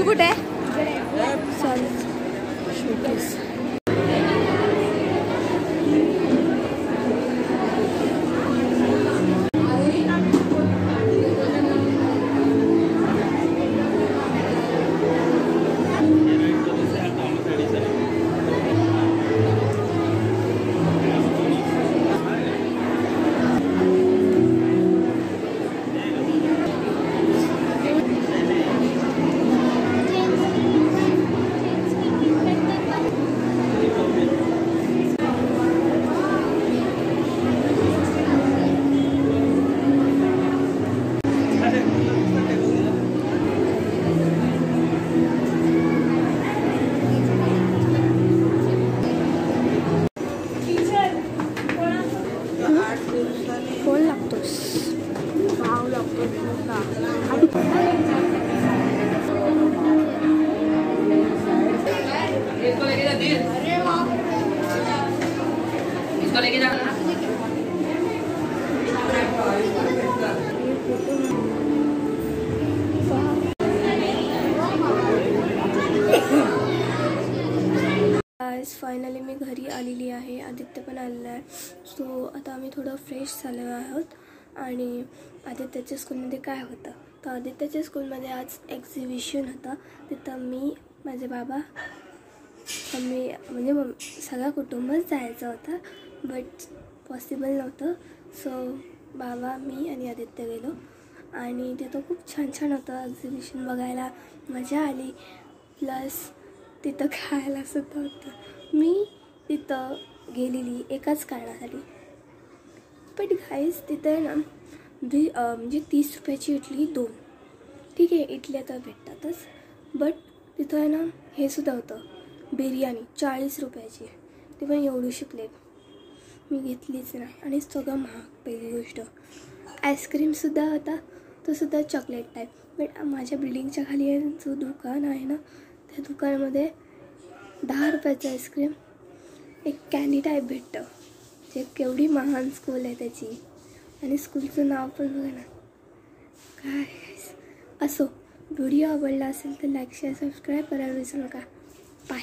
School कुठे आहे? Showcase. Phone लागतोस. भाव लागतो. फायनली मी घरी आलेली आहे. आदित्य पण आलेला आहे. सो आता आम्ही थोडं फ्रेश झालो आहोत. आणि आदित्यच्या स्कूलमध्ये काय होतं तर आदित्यच्या स्कूलमध्ये आज एक्झिबिशन होतं. तिथं मी, माझे बाबा, आम्ही म्हणजे सगळं कुटुंबच जायचं होतं बट पॉसिबल नव्हतं. सो बाबा, मी आणि आदित्य गेलो आणि तिथं खूप छान छान होतं. एक्झिबिशन बघायला मजा आली. प्लस तिथं खायला सुद्धा होतं. मी तिथं गेलेली एकाच कारणासाठी. बट गाईज तिथं ना म्हणजे 30 रुपयाची इडली 2. ठीक आहे, इडल्या तर भेटतातच. बट तिथं आहे ना हे सुद्धा होतं, बिर्याणी 40 रुपयाची. ती पण एवढीशी प्लेट. मी घेतलीच नाही. आणि सगळं महाग. पहिली गोष्ट आईस्क्रीमसुद्धा होता, तो सुद्धा चॉकलेट टाईप. बट माझ्या बिल्डिंगच्या खाली जो दुकान आहे ना, त्या दुकानामध्ये 10 रुपयाचं आईस्क्रीम एक कॅन्डी टाईप भेटतं. जे केवढी महान स्कूल आहे त्याची. आणि स्कूलचं नाव पण बघा ना काय. असो, व्हिडिओ आवडला असेल तर लाईक, शेअर, सबस्क्राईब करायला विसरू नका. बाय.